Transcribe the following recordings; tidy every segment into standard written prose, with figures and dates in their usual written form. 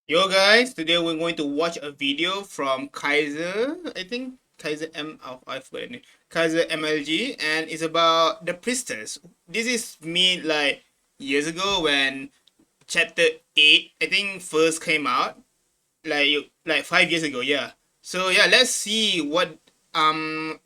Yo guys, today we're going to watch a video from Kaiser, I think Kaiser M oh, I forgot the name. Kaiser MLG, and it's about the priestess. This is me like years ago when chapter 8 I think first came out. Like 5 years ago, yeah. So yeah, let's see what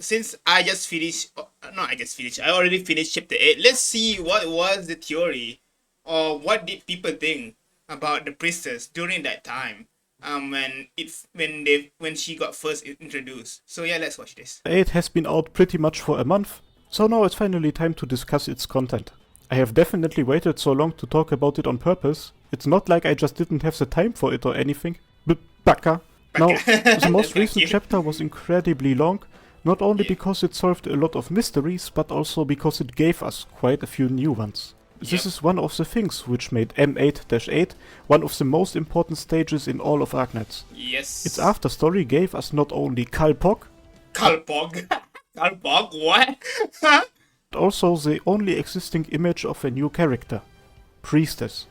since I just finished no I just finished. I already finished chapter 8. Let's see what was the theory or what did people think about the priestess during that time when she got first introduced. So yeah, let's watch this. 8 has been out pretty much for a month, so now it's finally time to discuss its content. I have definitely waited so long to talk about it on purpose. It's not like I just didn't have the time for it or anything. Baka. Now, the most recent chapter was incredibly long, not only because it solved a lot of mysteries, but also because it gave us quite a few new ones. This is one of the things which made M8-8 one of the most important stages in all of ARKNIGHTS. Yes. Its after story gave us not only Kalpok, Kalpog. Kalpog, what? but also the only existing image of a new character, Priestess.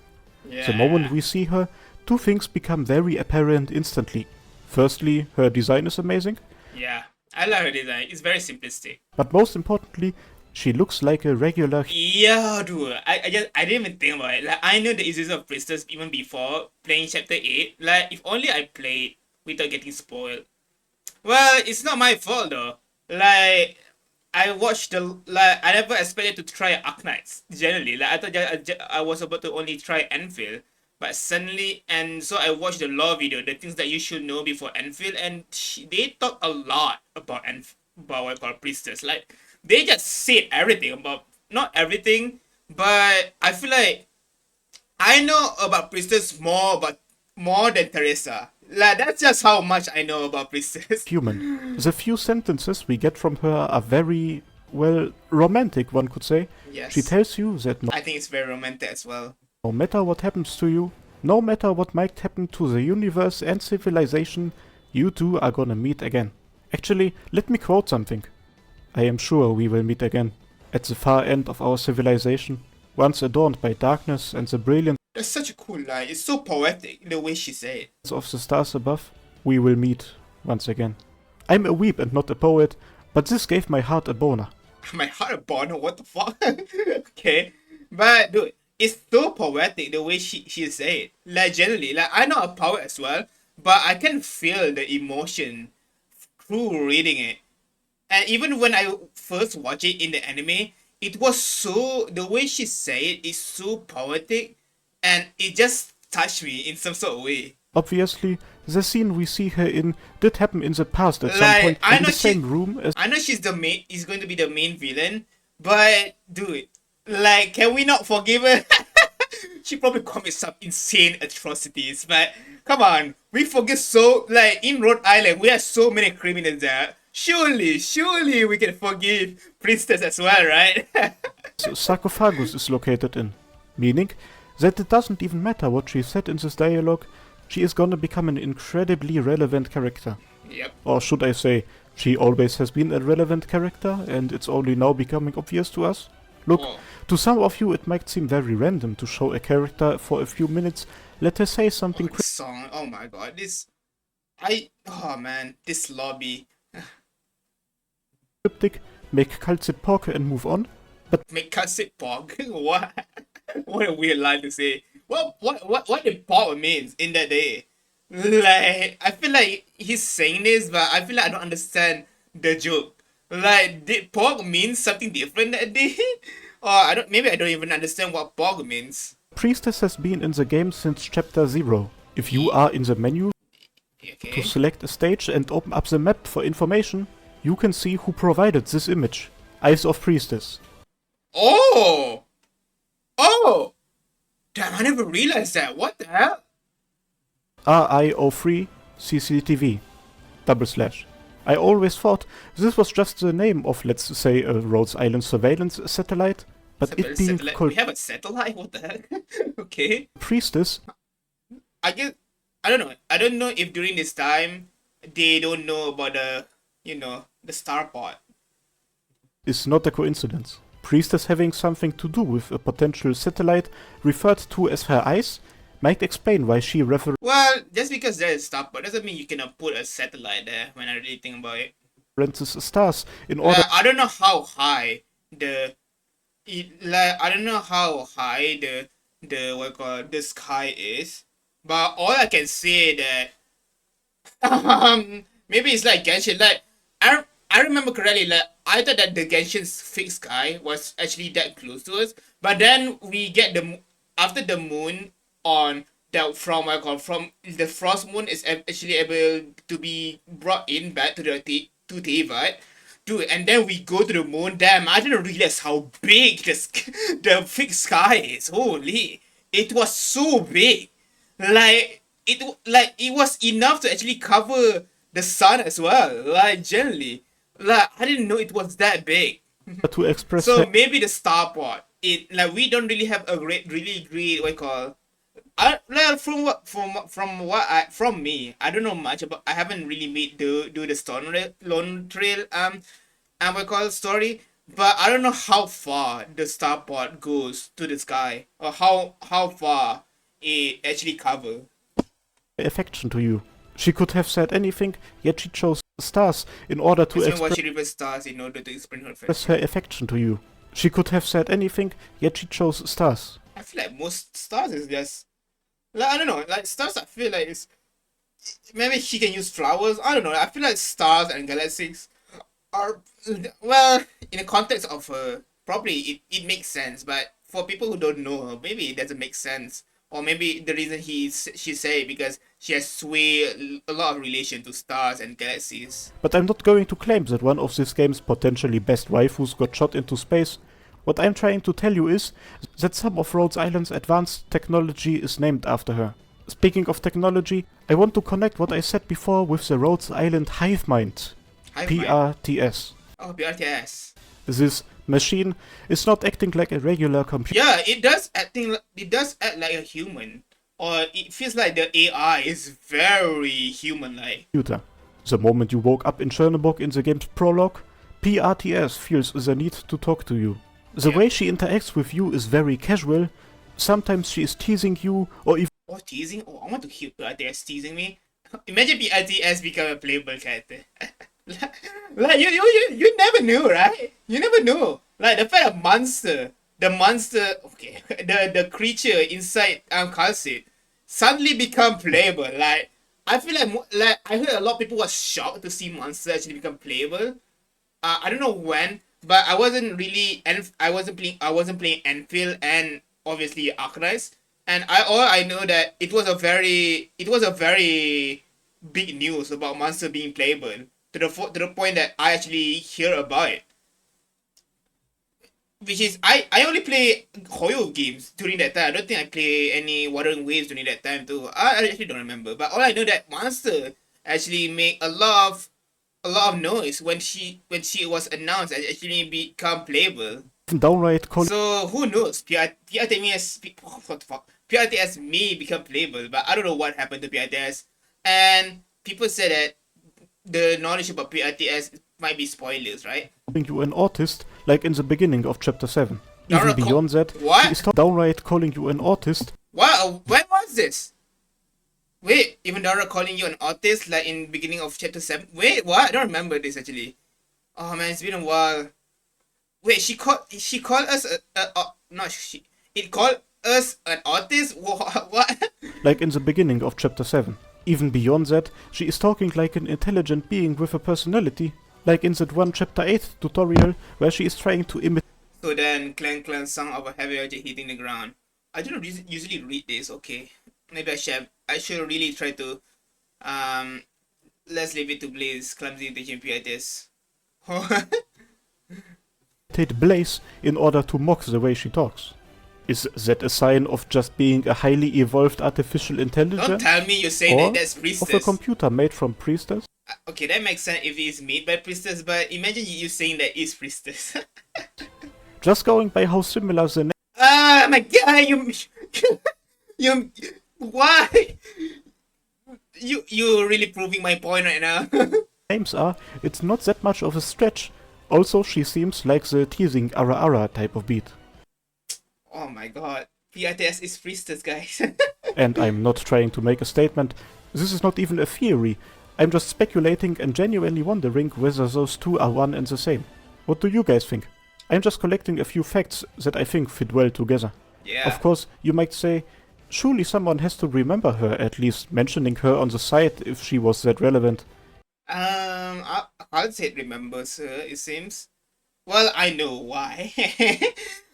Yeah. The moment we see her, two things become very apparent instantly. Firstly, her design is amazing. Yeah, I like her design. It's very simplistic. But most importantly, she looks like a regular. Yeah, dude. I didn't even think about it. Like, I knew the existence of Priestess even before playing Chapter 8. Like, if only I played without getting spoiled. Well, it's not my fault though. Like, I watched I never expected to try ARKNIGHTS, generally. Like, I thought I was about to only try Enfield. But suddenly, and so I watched the lore video, the things that you should know before Enfield, and they talk a lot about about what I call Priestess. Like, they just said everything about, not everything, but I feel like I know about Priestess more than Teresa. Like, that's just how much I know about Priestess. Human. The few sentences we get from her are very, well, romantic, one could say. Yes. She tells you that I think it's very romantic as well. no matter what happens to you, no matter what might happen to the universe and civilization, you two are gonna meet again. Actually, let me quote something. I am sure we will meet again, at the far end of our civilization, once adorned by darkness and the brilliance That's such a cool line. It's so poetic, the way she said it. of the stars above. We will meet once again. I'm a weep and not a poet, but this gave my heart a boner. My heart a boner, what the fuck? Okay. But dude, it's so poetic the way she said it. Like, generally, like, I'm not a poet as well, but I can feel the emotion through reading it. And even when I first watched it in the anime, it was so, the way she said it is so poetic, and it just touched me in some sort of way. Obviously, the scene we see her in did happen in the past at some Like, point I in know the same room as I know she's the main, is going to be the main villain, but dude, like, can we not forgive her? She probably commits some insane atrocities, but come on, we forgive so, like, in Rhode Island, we have so many criminals there. Surely we can forgive Priestess as well, right? sarcophagus is located in, meaning that it doesn't even matter what she said in this dialogue, she is gonna become an incredibly relevant character. Yep. Or should I say, she always has been a relevant character and it's only now becoming obvious to us? Look, Whoa. to some of you it might seem very random to show a character for a few minutes, let her say something This song, oh my god, oh man, this lobby. cryptic, make Calcit pork and move on, Make us it pog. What? What a weird line to say. What did pog means in that day? Like, I feel like he's saying this, but I feel like I don't understand the joke. Like, did pog mean something different that day? Or maybe I don't even understand what pog means. Priestess has been in the game since chapter 0. If you are in the menu to Okay. select a stage and open up the map for information, you can see who provided this image. Eyes of Priestess. Oh! Oh! Damn, I never realized that. What the hell? RIO3 CCTV. /. I always thought this was just the name of, let's say, a Rhode Island surveillance satellite, but it being We called have a satellite? What the heck? Okay. Priestess I guess, I don't know. I don't know if during this time they don't know about the star pod. is not a coincidence. Priestess having something to do with a potential satellite referred to as her eyes might explain why she Well, just because there is starport doesn't mean you cannot put a satellite there. When I really think about it, references stars in order I don't know how high I don't know how high the what you call the sky is, but all I can say that maybe it's like Genshin. Like I remember correctly. Like I thought that the Genshin's fixed sky was actually that close to us, but then we get after the moon on that from what I call from the frost moon is actually able to be brought in back to to Tevat. Dude, and then we go to the moon. Damn, I didn't realize how big the fixed sky is. Holy, it was so big. It was enough to actually cover the sun as well. Like generally, like I didn't know it was that big. to express So her maybe the starport. It like we don't really have a really great what you call. Like from me, I don't know much about. I haven't really made do the Lone Trail what you call story, but I don't know how far the starport goes to the sky or how far it actually cover. affection to you. She could have said anything, yet she chose stars in order to Explain why she refers stars in order to explain her express affection. her affection to you. She could have said anything, yet she chose stars. I feel like most stars is just like I don't know, like stars. I feel like it's maybe she can use flowers. I don't know. I feel like stars and galaxies are well in the context of her. Probably it makes sense, but for people who don't know her, maybe it doesn't make sense. Or maybe the reason she say because she has a lot of relation to stars and galaxies. But I'm not going to claim that one of this game's potentially best waifus got shot into space. What I'm trying to tell you is that some of Rhodes Island's advanced technology is named after her. Speaking of technology, I want to connect what I said before with the Rhodes Island hive mind. Hive mind. PRTS. Oh, PRTS. This machine is not acting like a regular computer. Yeah, it does act like a human. Or it feels like the AI is very human-like. The moment you woke up in Chernobyl in the game's prologue, PRTS feels the need to talk to you. The Yeah. way she interacts with you is very casual. Sometimes she is teasing you or even Oh, teasing? Oh, I want to hear PRTS teasing me. Imagine PRTS become a playable character. Like you never knew, right? You never knew. Like the fact of the monster, okay, the creature inside Calcit suddenly become playable. Like I feel like I heard a lot of people were shocked to see monster actually become playable. I don't know when, but I wasn't playing Enfield and obviously ARKNIGHTS, and all I know that it was a very big news about monster being playable to the point that I actually hear about it. Which is I only play Hoyo games during that time. I don't think I play any Wuthering Waves during that time too. I actually don't remember. But all I know that Monster actually make a lot of noise when she was announced and actually become playable. downright calling So who knows? What the fuck? PRTS may become playable, but I don't know what happened to PRTS. And people say that the knowledge about PRTS might be spoilers, right? you an autist, like in the beginning of Chapter 7. Even Downright beyond that, what? she is downright calling you an autist. What? When was this? Wait, even Dara calling you an autist like in beginning of chapter 7? Wait, what? I don't remember this actually. Oh man, it's been a while. Wait, she called us it called us an autist? What? Like in the beginning of Chapter 7. Even beyond that, she is talking like an intelligent being with a personality. Like in that one Chapter 8 tutorial where she is trying to imitate So then, clang song of a heavy object hitting the ground. I don't usually read this. Okay, maybe I should really try to. Let's leave it to Blaze. Clumsy intention PITS. Blaze in order to mock the way she talks. Is that a sign of just being a highly evolved artificial intelligence? Don't tell me you're saying or that that's of a Priestess. computer made from Priestess? Okay, that makes sense if it's made by Priestess, but imagine you saying that is Priestess. Just going by how similar the My god, you why? You're really proving my point right now. names are, it's not that much of a stretch. Also, she seems like the teasing ara ara type of beat. Oh my god. PRIESTESS is priestess, guys. And I'm not trying to make a statement. This is not even a theory. I'm just speculating and genuinely wondering whether those two are one and the same. What do you guys think? I'm just collecting a few facts that I think fit well together. Yeah. Of course, you might say, surely someone has to remember her, at least mentioning her on the site if she was that relevant. I'll say it remembers her, it seems. Well, I know why.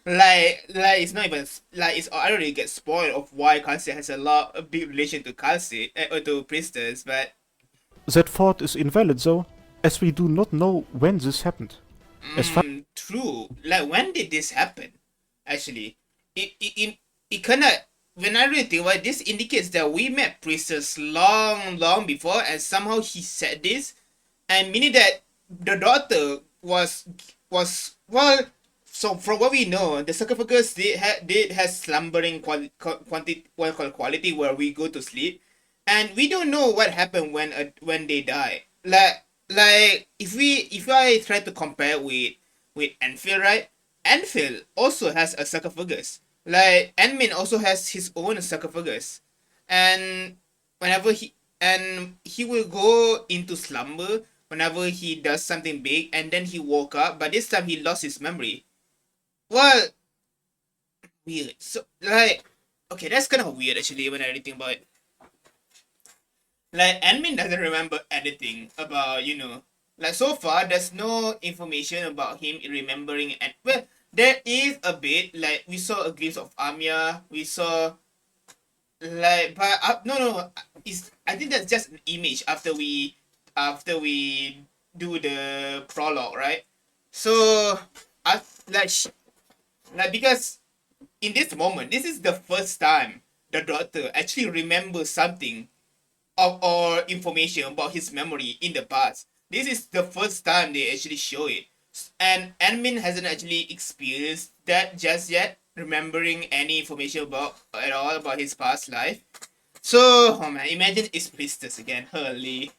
It's not even it's I already get spoiled of why Kalsi has a big relation to Kalsi or to Priestess, but That thought is invalid though, as we do not know when this happened. As far true. Like, when did this happen? Actually, it kind of, when I really think about it, this indicates that we met Priestess long before, and somehow he said this, and meaning that the daughter was well. So from what we know, the sarcophagus did has slumbering quality where we go to sleep, and we don't know what happened when they die. Like if I try to compare with Enfield, right? Enfield also has a sarcophagus. Like, Enmin also has his own sarcophagus, and whenever he will go into slumber whenever he does something big, and then he woke up, but this time he lost his memory. Well, weird. So, like, okay, that's kind of weird actually when I really think about it. Like, admin doesn't remember anything about, like, so far there's no information about him remembering, and well, there is a bit, like, we saw a glimpse of Amia, we saw, like, but no, it's, I think that's just an image after we do the prologue, right? So, I like, because in this moment, this is the first time the doctor actually remembers something or information about his memory in the past. This is the first time they actually show it. And admin hasn't actually experienced that just yet, remembering any information at all about his past life. So, oh man, imagine it's Priestess again. Holy.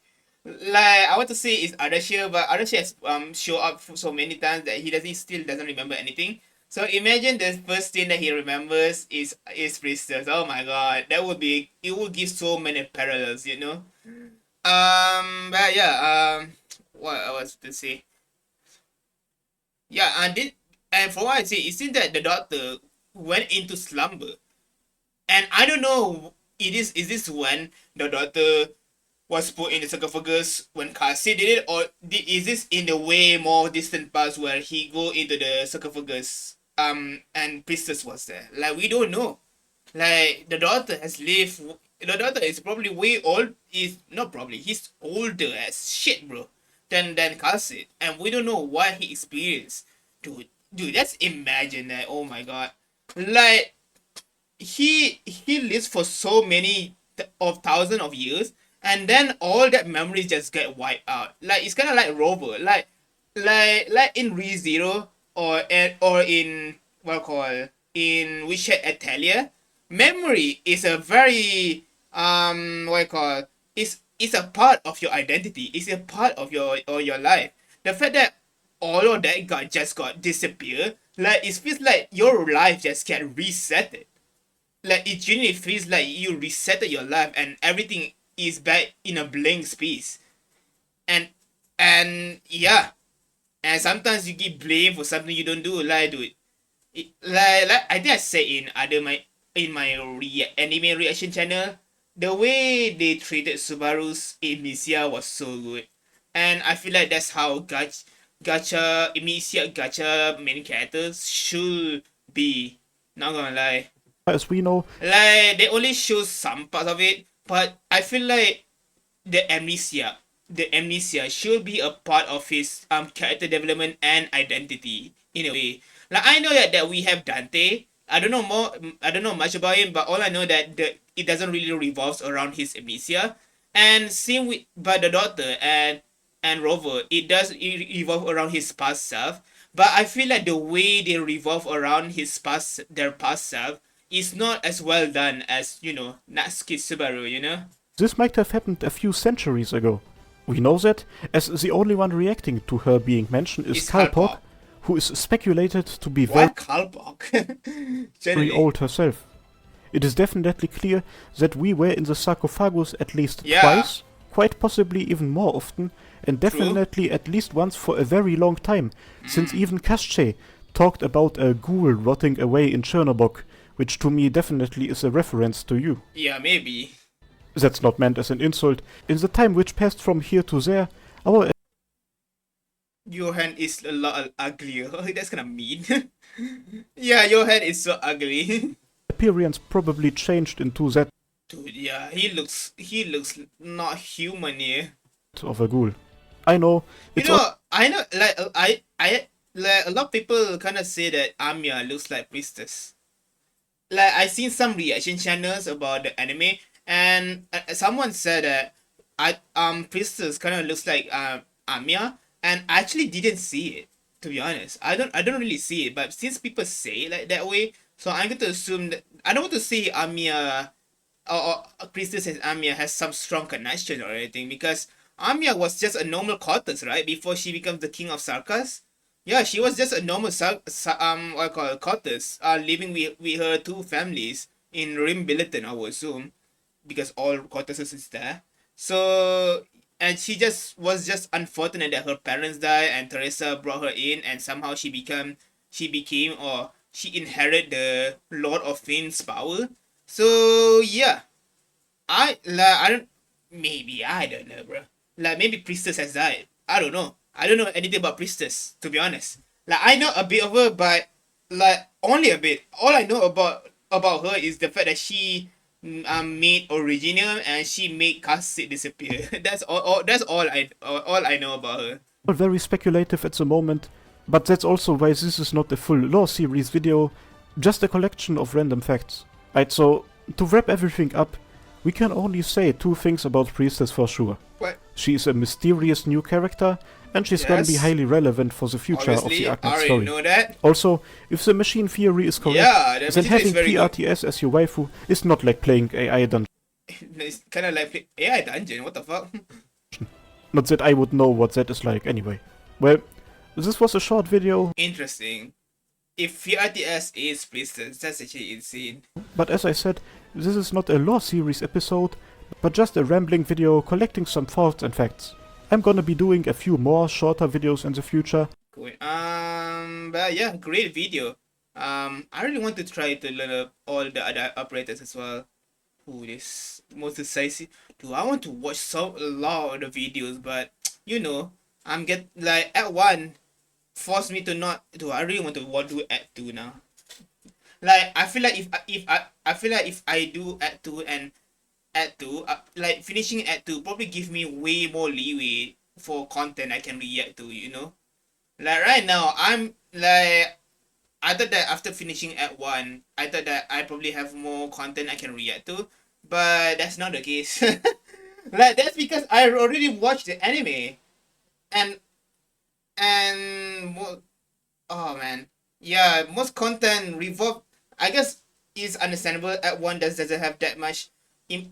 Like, I want to say it's Ardashir, but Ardashir has show up so many times that he still doesn't remember anything. So imagine the first thing that he remembers is Priestess. Oh my god, it would give so many parallels. But yeah, what I was to say. Yeah, and for what I say, it seems that the doctor went into slumber, and I don't know. Is this when the doctor was put in the sarcophagus when Kasi did it, or is this in the way more distant past where he go into the sarcophagus and Priestess was there? Like, we don't know. Like, the daughter has lived. The daughter is probably way old. Is not probably. He's older as shit, bro. Than Kasi, and we don't know what he experienced. Dude, let's imagine that. Oh my god, like, he lives for so many of thousands of years, and then all that memories just get wiped out. Like, it's kind of like Rover, like in ReZero or in what call in WeChat Atelier. Memory is a very what you call it's a part of your identity. It's a part of your life. The fact that all of that just got disappear, like, it feels like your life just get reset. Like, it genuinely feels like you reset your life and everything is back in a blank space. And yeah, and sometimes you get blamed for something you don't do. Like, dude, like I think I said in my anime reaction channel, the way they treated Subaru's Amicia was so good, and I feel like that's how gacha main characters should be. Not gonna lie. as we know, Like, they only show some parts of it, but I feel like the amnesia should be a part of his character development and identity in a way. Like, I know that we have Dante. I don't know much about him, but all I know that it doesn't really revolves around his amnesia. And same with but the daughter and Rover, it does revolve around his past self. But I feel like the way they revolve around their past self is not as well done as, Natsuki Subaru. this might have happened a few centuries ago. We know that, as the only one reacting to her being mentioned is It's Kalpok, Kalpok. who is speculated to be What? Kalpok? very old herself. It is definitely clear that we were in the sarcophagus at least Yeah. twice, quite possibly even more often, and definitely at least once for a very long time, since even Kasche talked about a ghoul rotting away in Chernobog, which to me definitely is a reference to you. Yeah, maybe. That's not meant as an insult. In the time which passed from here to there, our Your hand is a lot uglier. That's kind of mean. Yeah, your hand is so ugly. appearance probably changed into that Dude, yeah, he looks not human here. of a ghoul. I know, You it's know, I know, like I like a lot of people kind of say that Anya looks like Priestess. Like I seen some reaction channels about the anime, and someone said that Priestess kind of looks like Anya, and I actually didn't see it. To be honest, I don't really see it, but since people say it like that way, so I'm going to assume that I don't want to say Anya or Priestess and Amiya has some strong connection or anything, because Amiya was just a normal Cortes, right? Before she becomes the king of Sarkas. Yeah, she was just a normal what I call it, Cortes, living with her two families in Rim Billiton, I would assume, because all Corteses is there. So and she just was just unfortunate that her parents died and Teresa brought her in, and somehow she became or she inherited the Lord of Finn's power. So yeah, I don't, maybe I don't know, bro. Like maybe Priestess has died. I don't know. I don't know anything about Priestess, to be honest. Like I know a bit of her, but like only a bit. All I know about her is the fact that she made Originium and she made Kassit disappear. That's all I know about her. all very speculative at the moment, but that's also why this is not a full lore series video, just a collection of random facts. Right, so to wrap everything up, we can only say two things about Priestess for sure. What? She is a mysterious new character, and she's gonna be Yes. highly relevant for the future Obviously, of the I Arknights already story. know that. Also, if the machine theory is correct, Yeah, the then machine theory having is very good. PRTS as your waifu is not like playing AI dungeon. It's kind of like AI dungeon. What the fuck? Not that I would know what that is like anyway. Well, this was a short video, Interesting. If PRTS is Priestess, that's actually insane. but as I said, this is not a lore series episode, but just a rambling video collecting some thoughts and facts. I'm gonna be doing a few more shorter videos in the future. Cool. But yeah, great video. I really want to try to learn all the other operators as well. Ooh, this most decisive. Do I want to watch a lot of the videos? But you know, I'm get like at one force me to not do. I really want to do at two now. Like I feel like I feel like if I do at two and at two, like finishing at two probably give me way more leeway for content I can react to. You know, like right now I'm like I thought that after finishing at one, I thought that I probably have more content I can react to, but that's not the case. Like that's because I already watched the anime, and and oh man, yeah, most content revolve. I guess is understandable. At one doesn't have that much.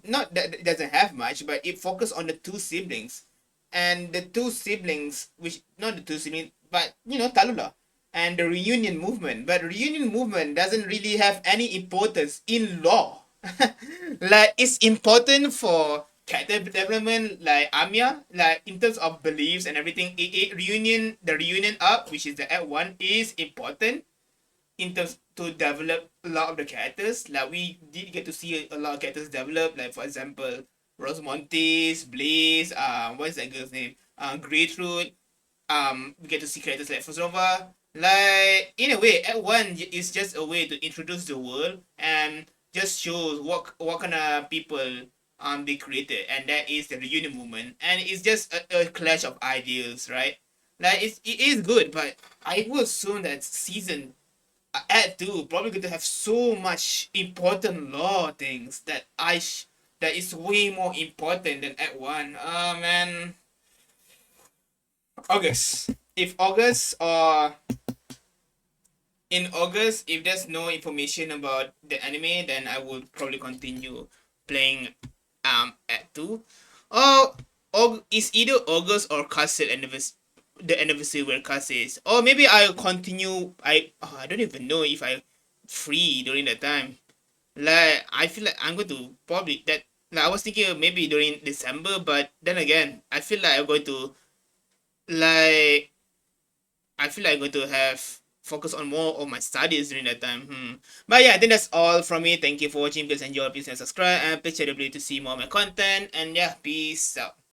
Not that it doesn't have much, but it focuses on the two siblings, and the two siblings, which not the two siblings, but Talula and the reunion movement. But reunion movement doesn't really have any importance in law. Like it's important for character development, like Amiya, like in terms of beliefs and everything. The reunion arc, which is the Act 1, is important in terms to develop a lot of the characters. Like we did get to see a lot of characters develop, like for example Rosamontes, Blaze, what's that girl's name, Greytrude. We get to see characters like Fosnova. Like in a way, Act 1 is just a way to introduce the world and just shows what kind of people they created, and that is the reunion movement, and it's just a clash of ideals, right? Like it is good, but I will assume that season Act 2 probably going to have so much important law things that is way more important than Act 1. Man. August. If August or in August, if there's no information about the anime, then I will probably continue playing Act 2. Or it's either August or Castle the anniversary where Castle is. Or maybe I'll continue. I don't even know if I free during that time. Like I feel like I'm going to probably that. Like I was thinking of maybe during December, but then again, I feel like I'm going to like I feel like I'm going to have focus on more of my studies during that time. But yeah, I think that's all from me. Thank you for watching. Please enjoy, please subscribe, and please share the ability to see more of my content. And yeah, peace out.